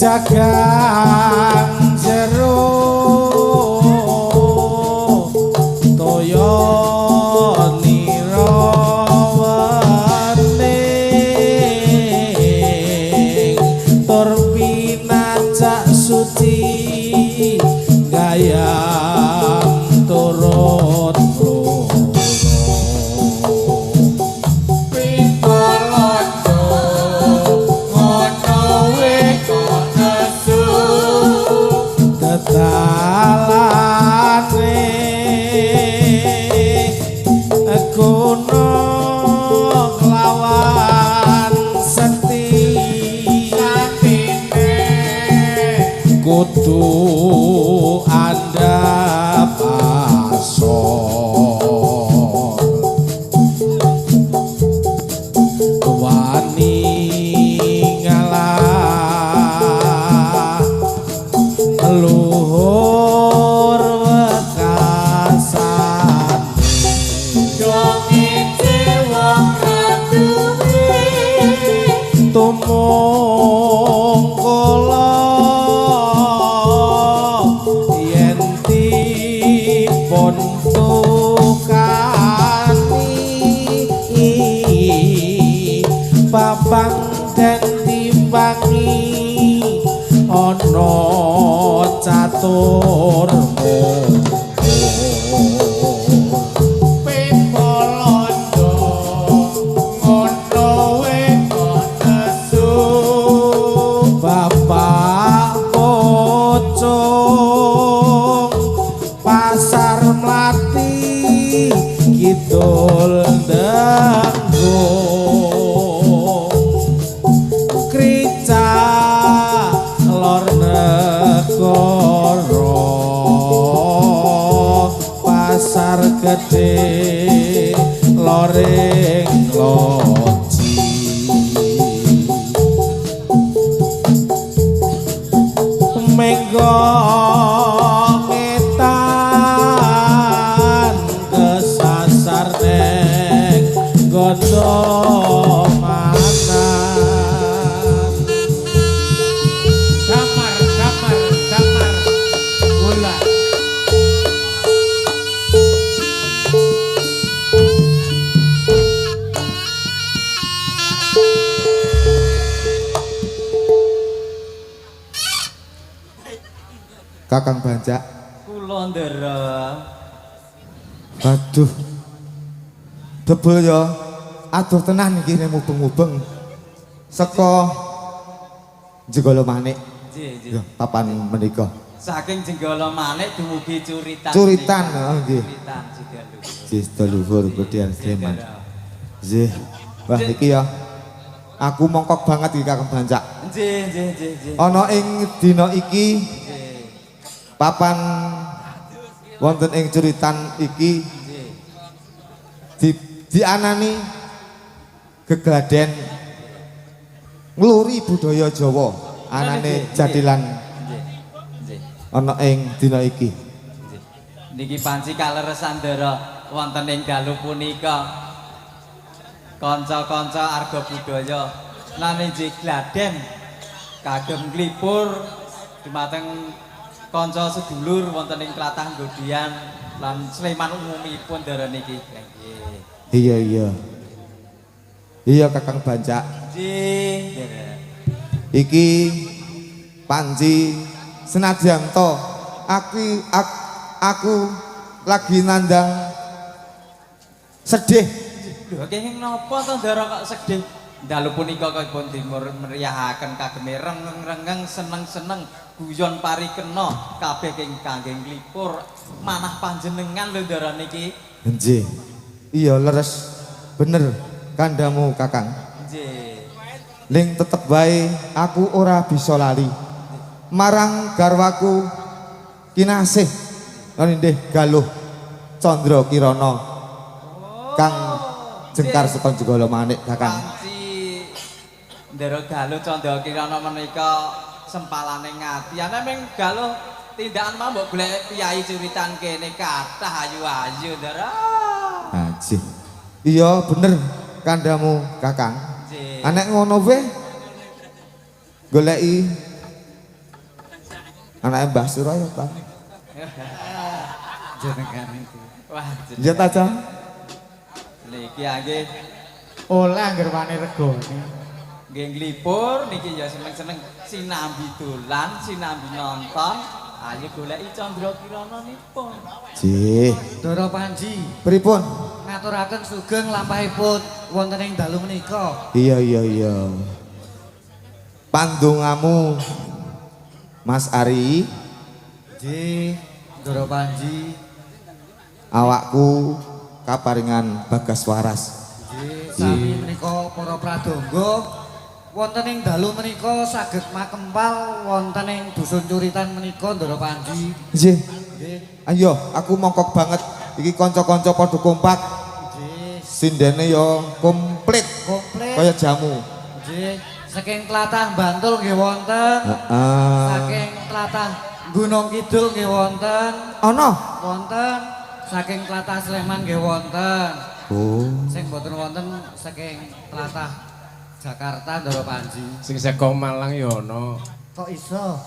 Jagang jero toyo nirawening tur pinacak suci gayam turut kudu anda pasor wani ngalah luhur wekasan donge wong raduwe tumung kala babang dan timbangi ana catur pepolondo ngono weko nesu bapak pocong pasar mlati kidul danggo pasar gede loring loji menggo ngetan kesasar neng godhong Kakang Banjak kula ndara aduh debel ya aduh tenan iki mubeng-mubeng saka Jenggala Manik nggih papan menika saking Jenggala Manik dumugi Curitan nggih Curitan Sidaluhur Budian Sleman nggih wah iki ya aku mongkok banget iki Kakang Banjak nggih ana ing dina iki papan wonten ing Curitan iki dianani gegladen ngluri budaya Jawa anane jadilan ana ing dina iki niki panci kaleresan ndara wonten ing dalu punika kanca-kanca arga budaya lan inggih gladen kagem nglipur dumateng kanca sedulur wonten ing tlatah Ngodian lan Sleman umumipun ndara niki. Iya iya Kakang Banjak nggih iki panci senajan to aku lagi nandang sedih lho kenging napa to ndara kok sedih Dalu punika kagem dimeriahaken kagem rengeng-rengeng seneng-seneng guyon parikena kabeh kangge nglipur manah panjenengan lho ndara niki. Nggih. Iya leres. Bener kandamu Kakang. Nggih. Ning tetep wae aku ora bisa lali marang garwaku kinasih nindih Galuh Candra Kirana kang jengkar saka Jenggala Manik Kakang. Panci ndara Galuh Candra Kirana menika sempalane ngati. Ana ming Galuh tindakan mau mbok golek piyai curitan kene kathah ayu-ayu ndara. Haji. Iya bener kandamu Kakang. Nggih. Anek ngono wae goleki anake Mbah Suraya ta. Jenengan itu. Wah, Iya ta, Cah? niki nggih Oleh angger wani regane. nggih nglipur niki ya seneng-seneng sinambi dolan, sinambi nonton. Ayo goleki Candra Kirana nipun. Jih, Ndara Panji pripun? ngaturaken sugeng lampahipun wonten ing dalu menika. Iya. Pandongamu Mas Ari, Nggih, Ndara Panji. awakku kaparingan bagas waras. Nggih, sami menika para pradonga wonten ing dalu menika saged makempal wonten ing dusun curitan menika Ndara Panji. Nggih. Nggih, Ayo, aku mongkok banget. Iki kanca-kanca padha kompak. nggih, Sindene yo komplit komplit. kaya jamu. Nggih, saking tlatah Bantul nggih wonten. Heeh. Saking tlatah Gunung Kidul nggih wonten. Ana. Wonten saking tlatah Sleman nggih wonten. Oh. Sing boten wonten saking tlatah Jakarta Ndara Panji. Sing saka Malang ya ana. Kok iso?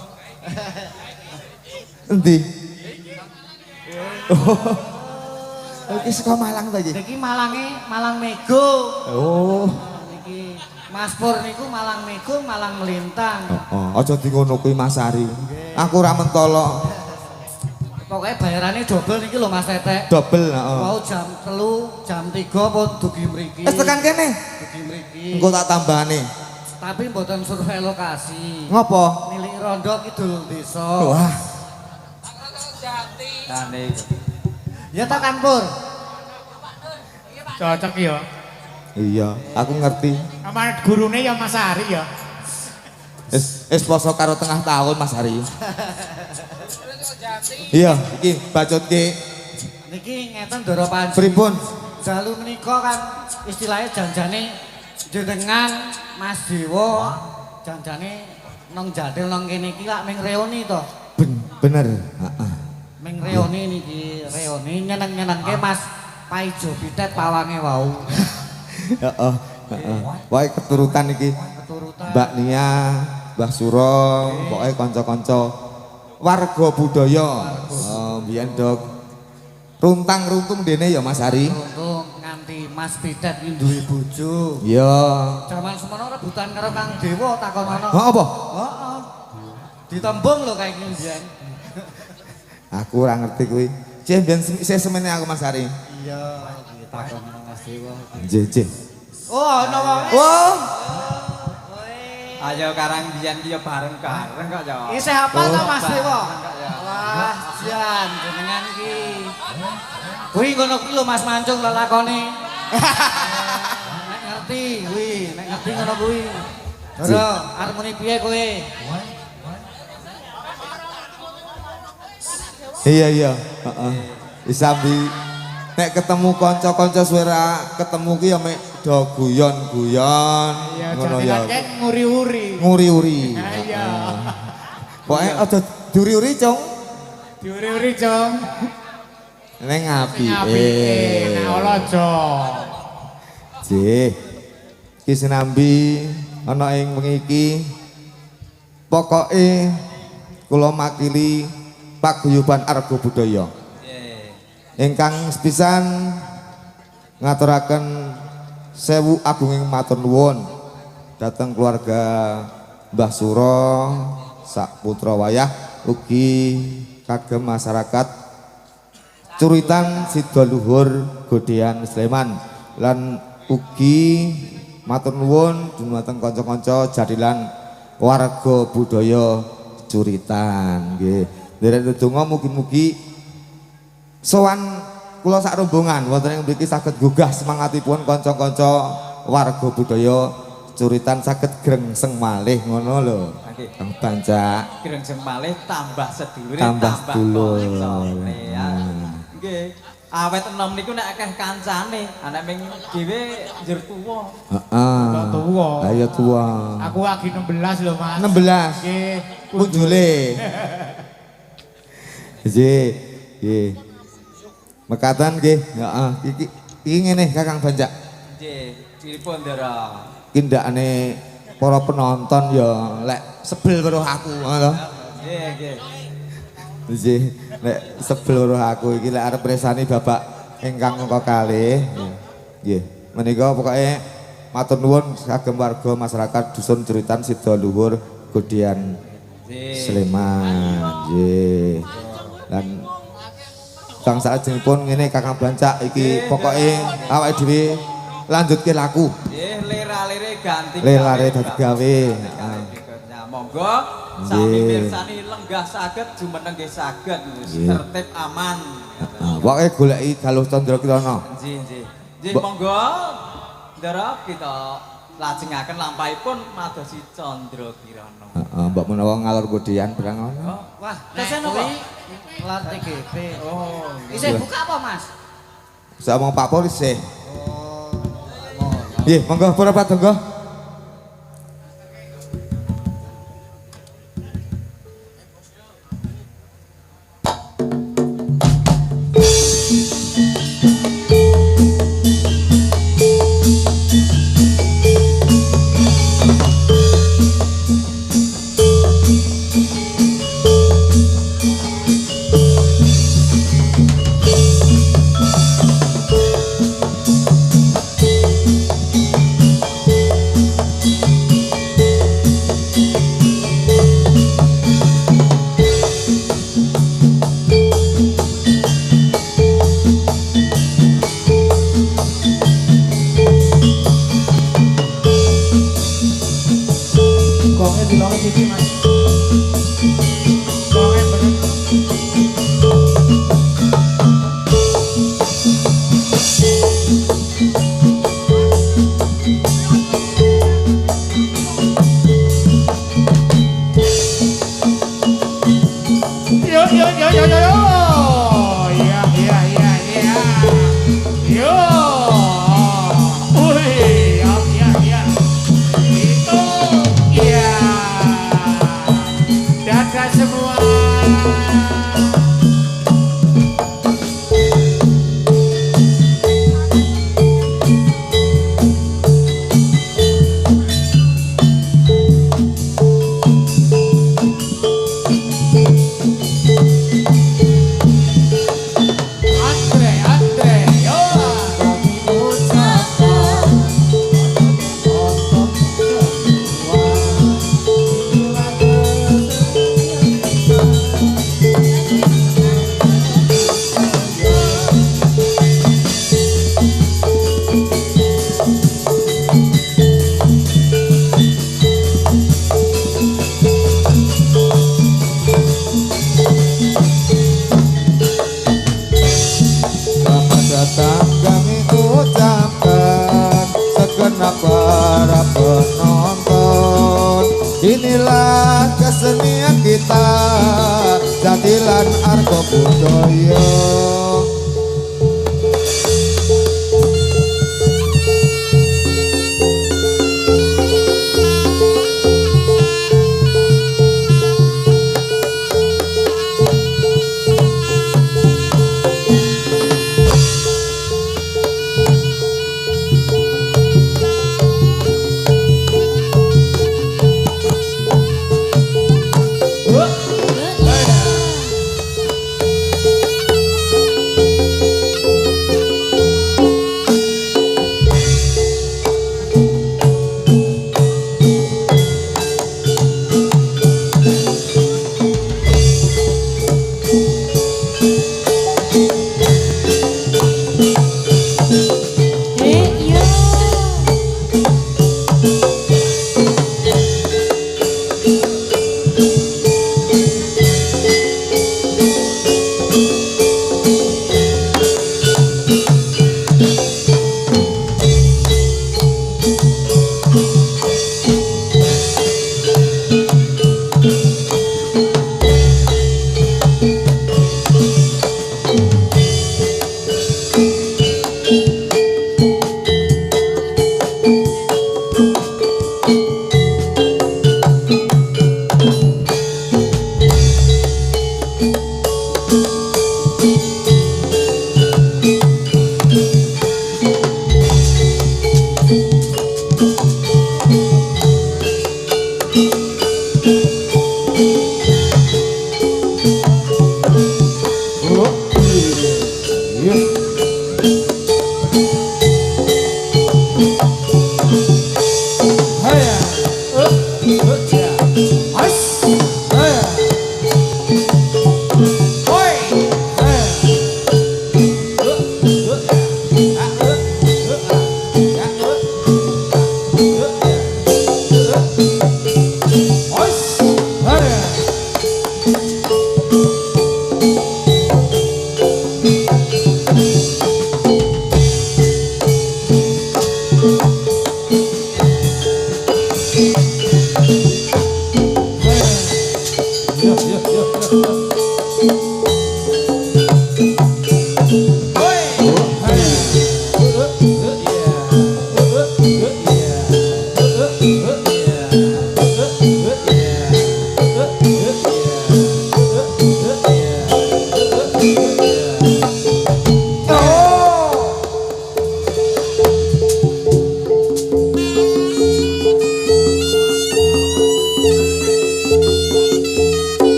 Endi? Oh. Iki saka Malang ta iki? Niki Malang Mego. Oh. Niki Mas Pur niku Malang Mego, Malang Melintang. Oh, aja di ngono kuwi Mas Ari. Aku ora mentolo. Pokoknya bayarannya double niki lho Mas Tetek. Double, heeh. Mau jam 3, jam 3 pun dugi mriki. Wis tekan kene. Dugi mriki. Engko tak tambahane. Tapi mboten survei lokasi. Ngopo? Nilik rondo kidul desa. Wah, Nah niku. Ya tak kan Pur. Cocok ya. iya, aku ngerti. Amanat gurune ya Mas Ari ya. Wis poso karo tengah tahun Mas Ari. Iya, iki bacotke Niki ngeten Ndara Panji. pripun? Dalu menika kan istilahnya janjane jenengan Mas Dewa janjane nang Jatil nang kene iki lak ming reuni to. Bener, heeh. Ming reuni niki reuni nyeneng-nyenengke Mas Paijo Pitet pawange wau. Heeh, heeh. Wae keturutan iki. Keturutan. Mbak Nia, Mbah Suro, pokoke kanca-kanca warga budaya. Oh, biyen dok. Runtang-runtung dene ya Mas Ari. Untung nganti Mas Pitet iki duwe bojo. Iya. Jaman semono rebutan karo Kang Dewa takonono. Oh, apa? Heeh. Ditembung lho kae iki mbiyen. Aku ora ngerti kuwi. Cih ben isih semene aku Mas Ari. Iya, ditakonono Mas Dewa. Jih. Oh, ana wonge. Wah, Ayo karang biyen ki ya bareng-bareng kok ya. Isih hafal to Mas Dewa? Bareng kok ya. Wah, jan jenengan iki. Kuwi ngono kuwi lho Mas Mancung lho lakone. Nek ngerti kuwi, nek ngerti ngono kuwi. Doro, arep muni piye kowe? iya, heeh. Isambi nek ketemu kanca-kanca suara ketemu ki ya mek do guyon-guyon Ya ngono jane ya. kan nguri-uri. Nguri-uri. Iya. Pokoke aja duri-uri, Cung. Diuri-uri, Jong. Neng apike. Apike, nah ora aja. Jih. Ki sinambi ana ing wengi iki. Pokoke kula makili paguyuban Arga Budaya. Nggih. Ingkang sepisan ngaturaken sewu agunging matur nuwun dhateng keluarga Mbah Suro sak putra wayah ugi kagem masyarakat Curitan Sidaluhur Godean Sleman lan ugi matur nuwun dumateng kanca-kanca jadilan warga budaya Curitan nggih. Nderek ndedonga mugi-mugi sowan kula sak rombongan wonten ing mriki saged gugah semangatipun kanca-kanca warga budaya Curitan saged grengseng malih ngono lho. Kang Bancak. Grengseng malih tambah sedulure Tambah sedulur. kancane ya. Nggih. Awet enom niku nek akeh kancane, anak ming dhewe njur tuwa. Heeh. Tuwa. Ayo tua. Aku lagi 16 lho, Mas. 16. Nggih. Punjule. Nggih, nggih. Mekatan nggih, heeh. Iki ngene Kakang Bancak. Nggih, pripun Ndara? Kindakane para penonton ya lek sebel karo aku ngono. Nggih, nggih. Nggih, lek sebel karo aku iki lek arep resani Bapak ingkang angka kalih. Nggih, menika pokoke matur nuwun kagem warga masyarakat Dusun Curitan Sida Luhur Godian Sleman. Nggih. Dan kang salajengipun ngene Kakang Bancak iki pokoke awake dhewe lanjutke laku. Nggih, lera-lere ganti. Lelare dadi gawe. Ya monggo sami pirsani lenggah saged jumeneng nggih saged tertib aman. Pokoke goleki Galuh Candra Kirana. Nggih, nggih. Nggih monggo Ndara kita lajengaken lampahipun madosi Candra Kirana. Heeh, mbok menawa ngalor godian berang ngono. Wah, Pesen nek apa? kuwi kelar TGP. Oh, Isih buka apa, Mas? Saya mau Pak Polisi. Oh. Nggih, monggo para padangga. Inilah kesenian kita, jadilan argo budaya.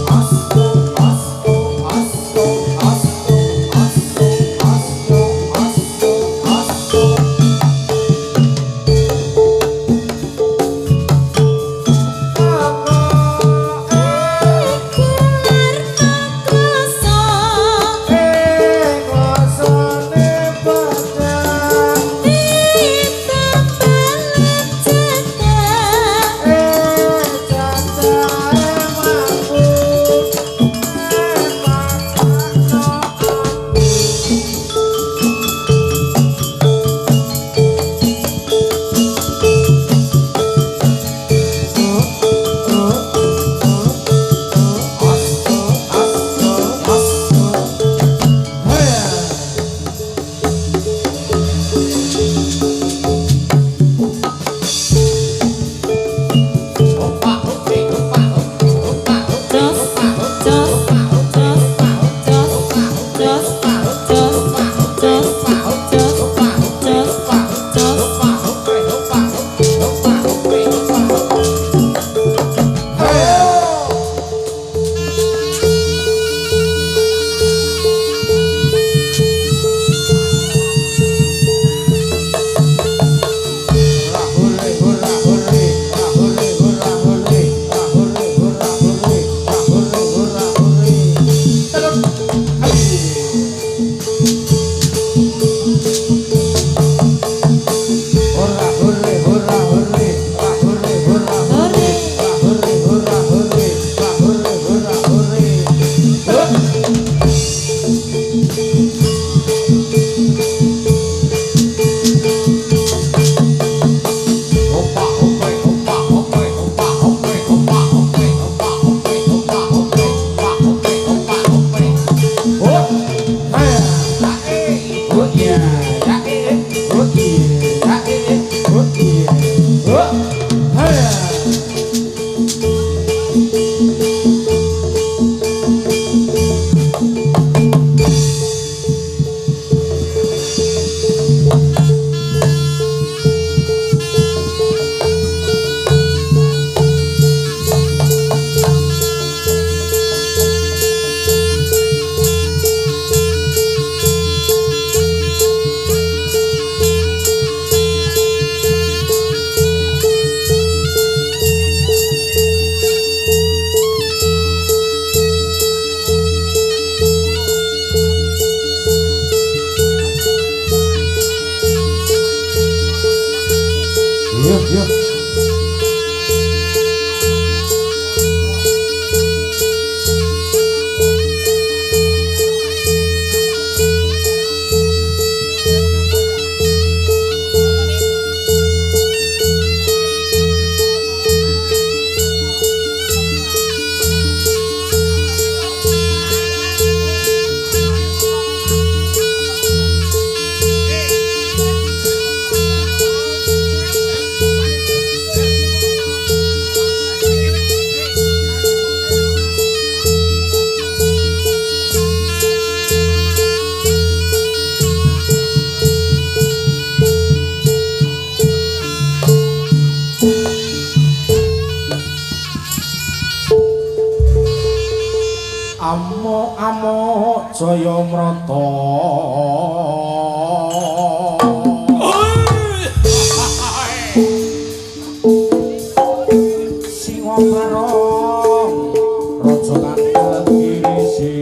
Os amo jaya mrata singa barong raja kang kirisi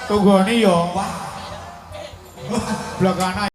Tunggone yo. Blakana